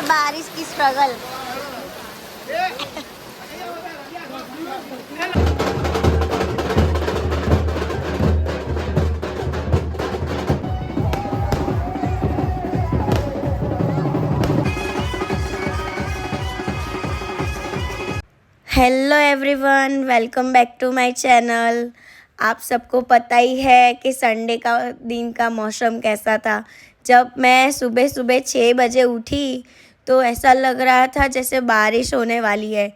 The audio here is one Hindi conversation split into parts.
बारिश की struggle. Hello everyone, welcome back to my channel. आप सबको पता ही है कि संडे का दिन का मौसम कैसा था। जब मैं सुबह सुबह 6 बजे उठी तो ऐसा लग रहा था जैसे बारिश होने वाली है,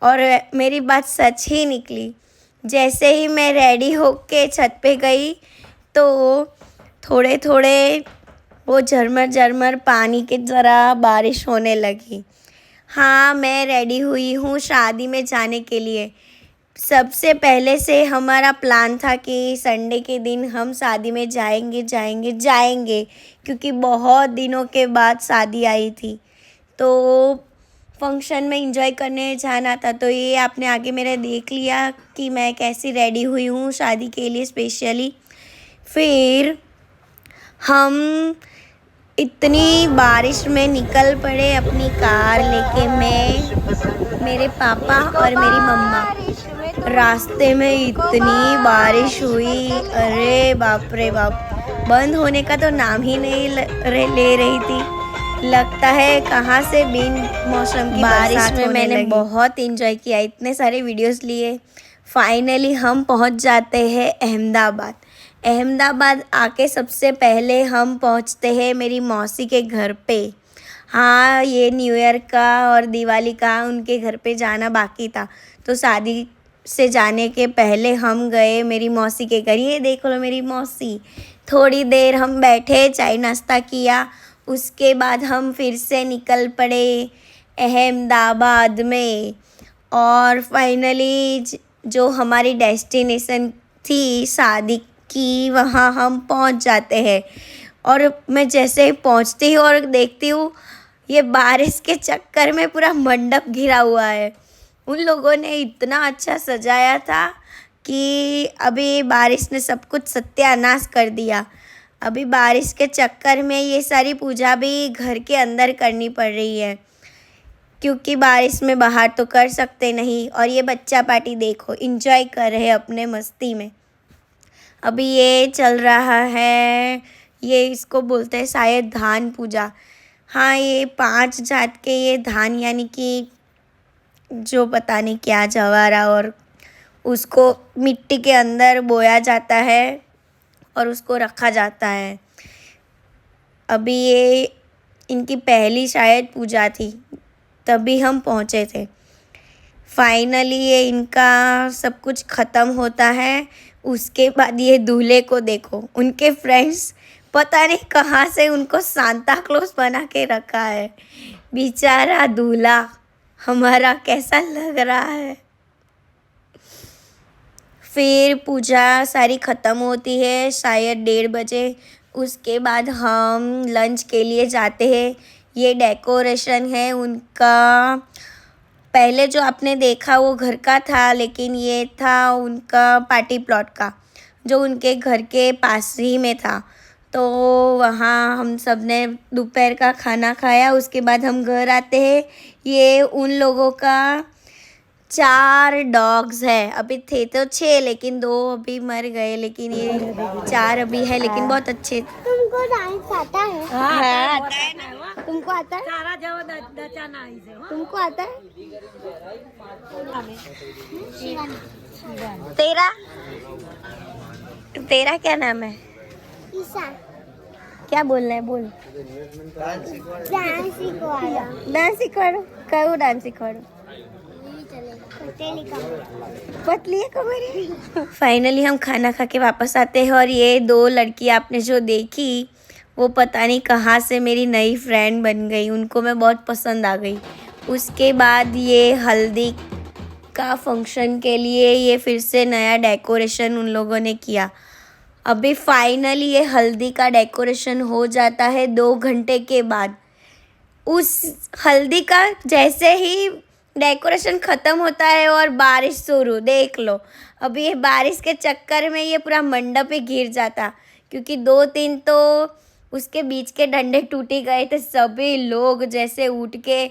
और मेरी बात सच ही निकली। जैसे ही मैं रेडी होके छत पे गई तो थोड़े थोड़े वो झरमर झरमर पानी की तरह बारिश होने लगी। हाँ, मैं रेडी हुई हूँ शादी में जाने के लिए। सबसे पहले से हमारा प्लान था कि संडे के दिन हम शादी में जाएंगे, क्योंकि बहुत दिनों के बाद शादी आई थी, तो फंक्शन में एंजॉय करने जाना था। तो ये आपने आगे मेरे देख लिया कि मैं कैसी रेडी हुई हूँ शादी के लिए स्पेशली। फिर हम इतनी बारिश में निकल पड़े अपनी कार लेके, मैं, मेरे पापा और मेरी मम्मा। रास्ते में इतनी बारिश हुई, अरे बाप रे बाप, बंद होने का तो नाम ही नहीं ले रही थी। लगता है कहाँ से बिन मौसम की बारिश में मैंने बहुत एंजॉय किया, इतने सारे वीडियोस लिए। फाइनली हम पहुँच जाते हैं अहमदाबाद। अहमदाबाद आके सबसे पहले हम पहुंचते हैं मेरी मौसी के घर पे। हाँ, ये न्यू ईयर का और दिवाली का उनके घर पे जाना बाकी था, तो शादी से जाने के पहले हम गए मेरी मौसी के घर। ये देख लो मेरी मौसी। थोड़ी देर हम बैठे, चाय नाश्ता किया, उसके बाद हम फिर से निकल पड़े अहमदाबाद में। और फाइनली जो हमारी डेस्टिनेशन थी शादी कि वहाँ हम पहुँच जाते हैं। और मैं जैसे ही पहुँचती हूँ और देखती हूँ ये बारिश के चक्कर में पूरा मंडप घिरा हुआ है। उन लोगों ने इतना अच्छा सजाया था कि अभी बारिश ने सब कुछ सत्यानाश कर दिया। अभी बारिश के चक्कर में ये सारी पूजा भी घर के अंदर करनी पड़ रही है, क्योंकि बारिश में बाहर तो कर सकते नहीं। और ये बच्चा पार्टी देखो, एंजॉय कर रहे हैं अपने मस्ती में। अभी ये चल रहा है, ये इसको बोलते हैं शायद धान पूजा। हाँ, ये 5 जात के ये धान, यानी कि जो पता नहीं क्या जवारा, और उसको मिट्टी के अंदर बोया जाता है और उसको रखा जाता है। अभी ये इनकी पहली शायद पूजा थी, तभी हम पहुँचे थे। फाइनली ये इनका सब कुछ ख़त्म होता है। उसके बाद ये दूल्हे को देखो, उनके फ्रेंड्स पता नहीं कहाँ से उनको सांता क्लॉज बना के रखा है। बेचारा दूल्हा हमारा कैसा लग रहा है। फिर पूजा सारी ख़त्म होती है शायद 1:30 बजे। उसके बाद हम लंच के लिए जाते हैं। ये डेकोरेशन है उनका, पहले जो आपने देखा वो घर का था, लेकिन ये था उनका पार्टी प्लॉट का, जो उनके घर के पास ही में था। तो वहाँ हम सब ने दोपहर का खाना खाया। उसके बाद हम घर आते हैं। ये उन लोगों का 4 डॉग्स है। अभी थे तो 6, लेकिन 2 अभी मर गए, लेकिन ये 4 अभी है, लेकिन बहुत अच्छे। तुमको डांस आता है? हाँ, आता है ना। तुमको आता है? तुमको आता है? तेरा तेरा क्या नाम है? ईशा। क्या बोलना है, बोल। डांस सिखवाया। डांस सिखाड़ो, करो डांस सिखाड़ो। पतली है कमर। फाइनली हम खाना खा के वापस आते हैं, और ये 2 लड़की आपने जो देखी वो पता नहीं कहाँ से मेरी नई फ्रेंड बन गई, उनको मैं बहुत पसंद आ गई। उसके बाद ये हल्दी का फंक्शन के लिए ये फिर से नया डेकोरेशन उन लोगों ने किया। अभी फाइनली ये हल्दी का डेकोरेशन हो जाता है 2 घंटे के बाद। उस हल्दी का जैसे ही डेकोरेशन ख़त्म होता है और बारिश शुरू, देख लो। अभी ये बारिश के चक्कर में ये पूरा मंडप ही घिर जाता, क्योंकि 2-3 तो उसके बीच के डंडे टूटी गए थे। सभी लोग जैसे उठ के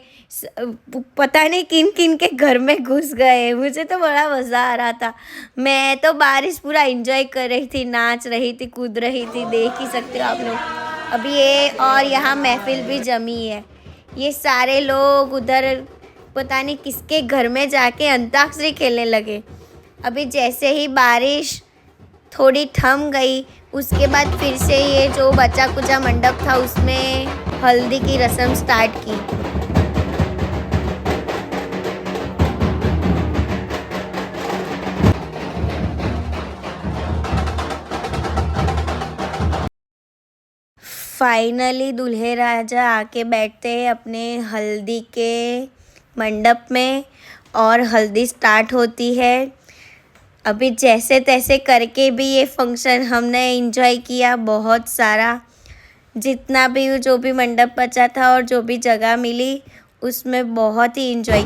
पता नहीं किन किन के घर में घुस गए। मुझे तो बड़ा मज़ा आ रहा था। मैं तो बारिश पूरा एंजॉय कर रही थी, नाच रही थी, कूद रही थी। देख ही सकते हो आप लोग। अभी ये और यहाँ महफिल भी जमी है। ये सारे लोग उधर पता नहीं किसके घर में जाके अंताक्षरी खेलने लगे। अभी जैसे ही बारिश थोड़ी थम गई, उसके बाद फिर से ये जो बचा कुचा मंडप था उसमें हल्दी की रस्म स्टार्ट की। फाइनली दूल्हे राजा आके बैठते हैं अपने हल्दी के मंडप में और हल्दी स्टार्ट होती है। अभी जैसे तैसे करके भी ये फंक्शन हमने एंजॉय किया बहुत सारा। जितना भी जो भी मंडप बचा था और जो भी जगह मिली उसमें बहुत ही एंजॉय।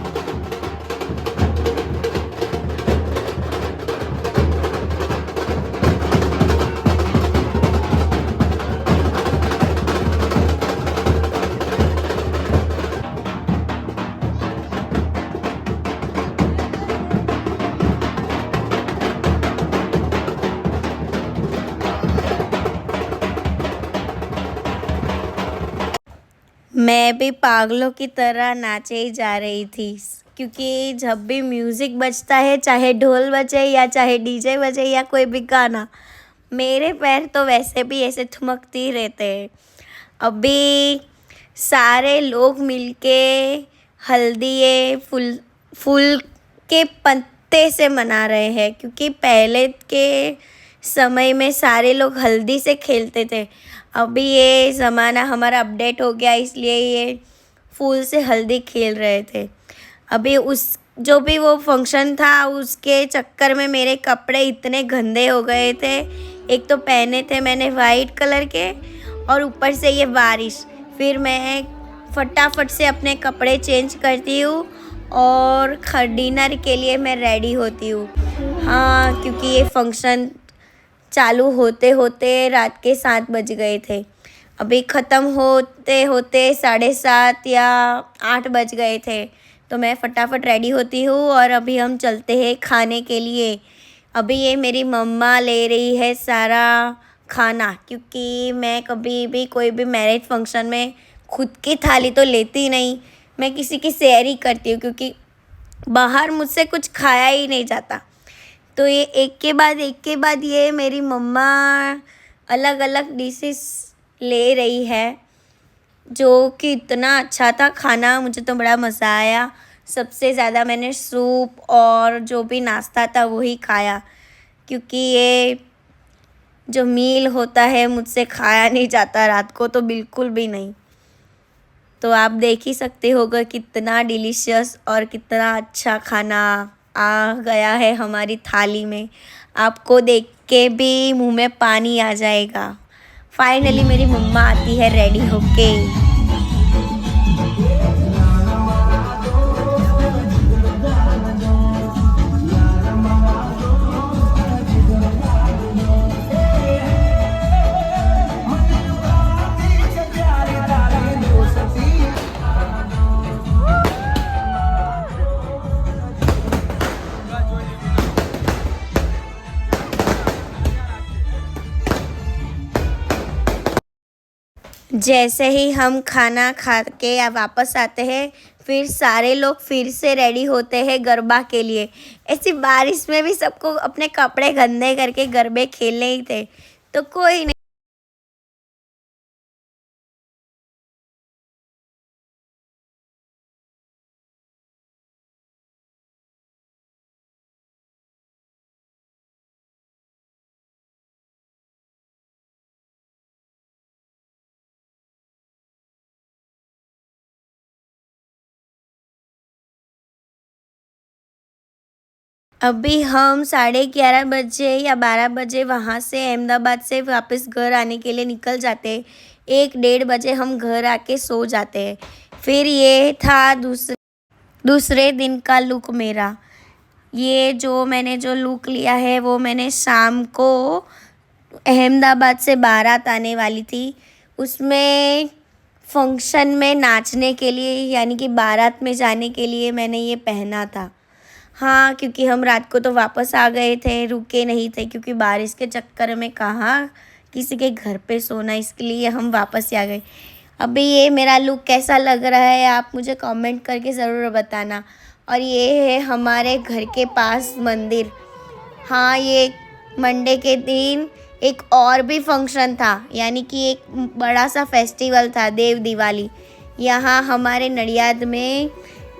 मैं भी पागलों की तरह नाचे ही जा रही थी, क्योंकि जब भी म्यूज़िक बजता है, चाहे ढोल बजे या चाहे डीजे बजे या कोई भी गाना, मेरे पैर तो वैसे भी ऐसे ठुमकते ही रहते हैं। अभी सारे लोग मिलके हल्दी ये फूल फूल के पत्ते से मना रहे हैं, क्योंकि पहले के समय में सारे लोग हल्दी से खेलते थे। अभी ये ज़माना हमारा अपडेट हो गया, इसलिए ये फूल से हल्दी खेल रहे थे। अभी उस जो भी वो फंक्शन था उसके चक्कर में मेरे कपड़े इतने गंदे हो गए थे। एक तो पहने थे मैंने वाइट कलर के और ऊपर से ये बारिश। फिर मैं फटाफट से अपने कपड़े चेंज करती हूँ और डिनर के लिए मैं रेडी होती हूँ। हाँ, क्योंकि ये फंक्शन चालू होते होते रात के 7 बज गए थे। अभी ख़त्म होते होते 7:30 या 8 बज गए थे। तो मैं फटाफट रेडी होती हूँ और अभी हम चलते हैं खाने के लिए। अभी ये मेरी मम्मा ले रही है सारा खाना, क्योंकि मैं कभी भी कोई भी मैरिज फंक्शन में खुद की थाली तो लेती नहीं, मैं किसी की शेयर ही करती हूँ, क्योंकि बाहर मुझसे कुछ खाया ही नहीं जाता। तो ये एक के बाद ये मेरी मम्मा अलग अलग डिशेस ले रही है, जो कि इतना अच्छा था खाना। मुझे तो बड़ा मज़ा आया। सबसे ज़्यादा मैंने सूप और जो भी नाश्ता था वही खाया, क्योंकि ये जो मील होता है मुझसे खाया नहीं जाता रात को, तो बिल्कुल भी नहीं। तो आप देख ही सकते होगा कितना डिलीशियस और कितना अच्छा खाना आ गया है हमारी थाली में। आपको देख के भी मुंह में पानी आ जाएगा। फाइनली मेरी मम्मा आती है रेडी होके। जैसे ही हम खाना खा के या वापस आते हैं, फिर सारे लोग फिर से रेडी होते हैं गरबा के लिए। ऐसी बारिश में भी सबको अपने कपड़े गंदे करके गरबे खेलने ही थे, तो कोई नहीं। अभी हम 11:30 बजे या 12 बजे वहाँ से अहमदाबाद से वापस घर आने के लिए निकल जाते हैं। 1-1:30 बजे हम घर आके सो जाते हैं। फिर ये था दूसरे दिन का लुक मेरा। ये जो मैंने जो लुक लिया है वो मैंने शाम को अहमदाबाद से बारात आने वाली थी उसमें फंक्शन में नाचने के लिए यानी कि बारात में जाने के लिए मैंने ये पहना था। हाँ, क्योंकि हम रात को तो वापस आ गए थे, रुके नहीं थे क्योंकि बारिश के चक्कर में कहाँ किसी के घर पे सोना, इसके लिए हम वापस ही आ गए। अभी ये मेरा लुक कैसा लग रहा है आप मुझे कमेंट करके ज़रूर बताना। और ये है हमारे घर के पास मंदिर। हाँ, ये मंडे के दिन एक और भी फंक्शन था, यानी कि एक बड़ा सा फेस्टिवल था, देव दिवाली। यहाँ हमारे नडियाद में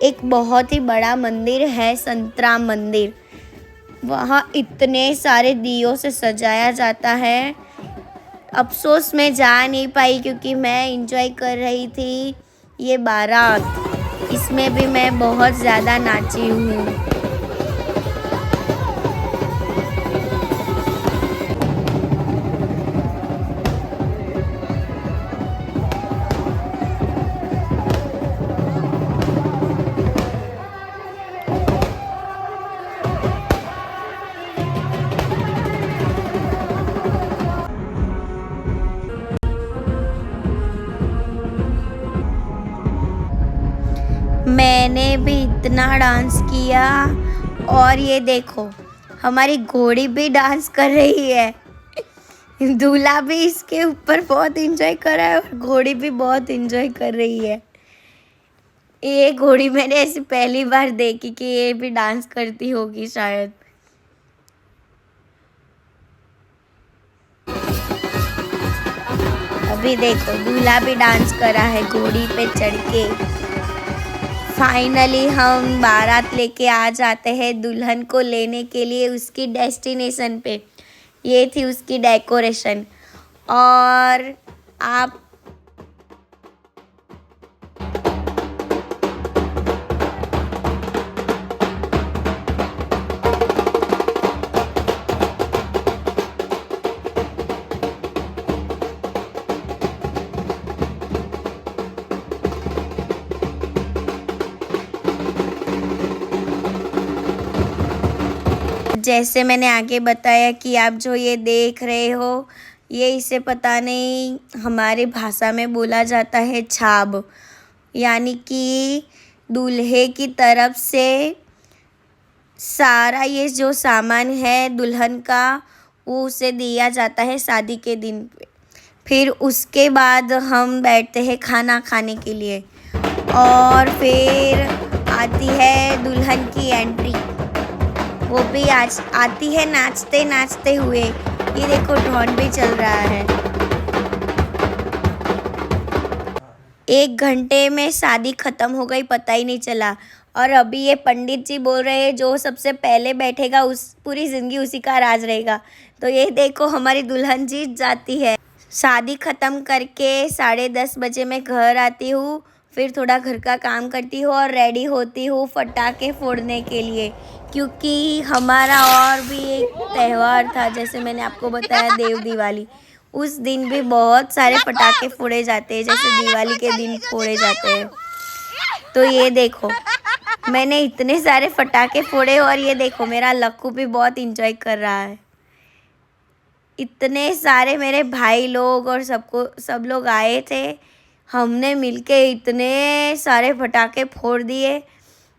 एक बहुत ही बड़ा मंदिर है, संतराम मंदिर। वहाँ इतने सारे दियों से सजाया जाता है। अफसोस मैं जा नहीं पाई क्योंकि मैं एंजॉय कर रही थी ये बारात। इसमें भी मैं बहुत ज़्यादा नाची हूँ। मैंने भी इतना डांस किया। और ये देखो हमारी घोड़ी भी डांस कर रही है। दूल्हा भी इसके ऊपर बहुत एंजॉय कर रहा है और घोड़ी भी बहुत एंजॉय कर रही है। ये घोड़ी मैंने ऐसी पहली बार देखी कि ये भी डांस करती होगी शायद। अभी देखो दूल्हा भी डांस कर रहा है घोड़ी पे चढ़ के। फाइनली हम बारात लेके आ जाते हैं दुल्हन को लेने के लिए उसकी डेस्टिनेशन पे। ये थी उसकी डेकोरेशन। और आप जैसे मैंने आगे बताया कि आप जो ये देख रहे हो ये इसे पता नहीं हमारी भाषा में बोला जाता है छाब, यानी कि दूल्हे की तरफ से सारा ये जो सामान है दुल्हन का वो उसे दिया जाता है शादी के दिन पे। फिर उसके बाद हम बैठते हैं खाना खाने के लिए और फिर आती है दुल्हन की एंट्री। वो भी आज आती है नाचते नाचते हुए। ये देखो ढोल भी चल रहा है। 1 घंटे में शादी खत्म हो गई, पता ही नहीं चला। और अभी ये पंडित जी बोल रहे हैं जो सबसे पहले बैठेगा उस पूरी ज़िंदगी उसी का राज रहेगा। तो ये देखो हमारी दुल्हन जीत जाती है। शादी ख़त्म करके 10:30 बजे मैं घर आती हूँ। फिर थोड़ा घर का काम करती हूँ और रेडी होती हूँ पटाखे फोड़ने के लिए, क्योंकि हमारा और भी एक त्यौहार था जैसे मैंने आपको बताया देव दिवाली। उस दिन भी बहुत सारे पटाखे फोड़े जाते हैं जैसे दिवाली के दिन फोड़े जाते हैं। तो ये देखो मैंने इतने सारे पटाखे फोड़े और ये देखो मेरा लक्कू भी बहुत इंजॉय कर रहा है। इतने सारे मेरे भाई लोग और सब लोग आए थे। हमने मिलके इतने सारे पटाखे फोड़ दिए,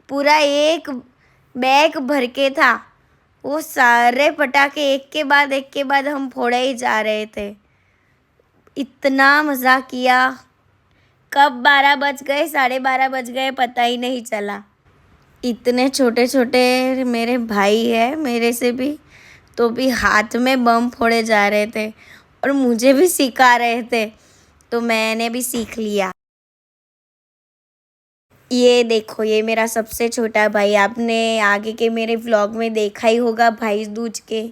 पूरा एक बैग भर के था। वो सारे पटाखे एक के बाद हम फोड़े ही जा रहे थे। इतना मज़ा किया। कब 12 बज गए 12:30 बज गए पता ही नहीं चला। इतने छोटे छोटे मेरे भाई है मेरे से भी, तो भी हाथ में बम फोड़े जा रहे थे और मुझे भी सिखा रहे थे, तो मैंने भी सीख लिया। ये देखो ये मेरा सबसे छोटा भाई, आपने आगे के मेरे व्लॉग में देखा ही होगा भाई दूज के।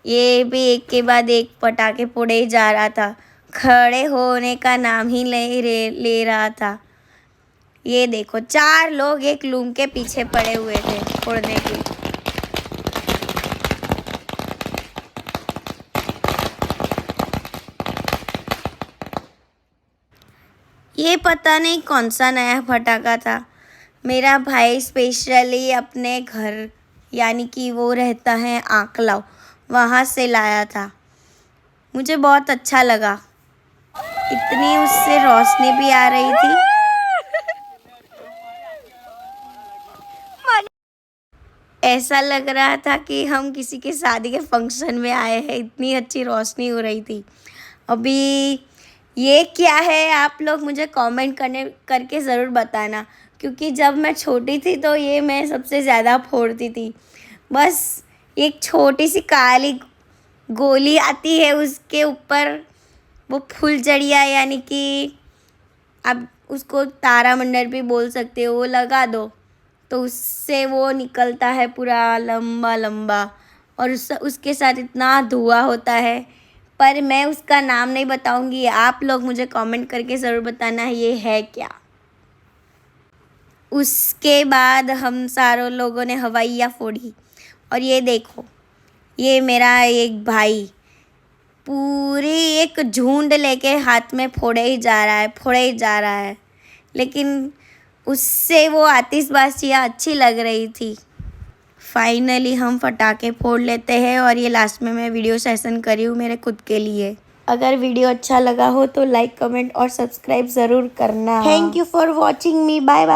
ये भी एक के बाद एक पटाखे फोड़े जा रहा था, खड़े होने का नाम ही ले रहा था। ये देखो 4 लोग एक लूम के पीछे पड़े हुए थे फोड़ने के लिए। ये पता नहीं कौन सा नया पटाखा था। मेरा भाई स्पेशली अपने घर यानी कि वो रहता है आंकलाव, वहाँ से लाया था। मुझे बहुत अच्छा लगा। इतनी उससे रोशनी भी आ रही थी। ऐसा लग रहा था कि हम किसी के शादी के फंक्शन में आए हैं, इतनी अच्छी रोशनी हो रही थी। अभी ये क्या है, आप लोग मुझे कमेंट करके ज़रूर बताना, क्योंकि जब मैं छोटी थी तो ये मैं सबसे ज़्यादा फोड़ती थी। बस एक छोटी सी काली गोली आती है, उसके ऊपर वो फुलझड़िया यानी कि आप उसको तारामंडल भी बोल सकते हो, वो लगा दो तो उससे वो निकलता है पूरा लंबा लंबा, और उसके साथ इतना धुआं होता है। पर मैं उसका नाम नहीं बताऊंगी, आप लोग मुझे कमेंट करके ज़रूर बताना ये है क्या। उसके बाद हम सारों लोगों ने हवाइयाँ फोड़ी, और ये देखो, ये मेरा एक भाई पूरी एक झुंड लेके हाथ में फोड़े ही जा रहा है, फोड़े ही जा रहा है। लेकिन उससे वो आतिशबाजियाँ अच्छी लग रही थी। फाइनली हम पटाखे फोड़ लेते हैं, और ये लास्ट में मैं वीडियो सेशन करी हूँ मेरे खुद के लिए। अगर वीडियो अच्छा लगा हो तो लाइक, कमेंट और सब्सक्राइब ज़रूर करना। Thank you for watching me, bye bye.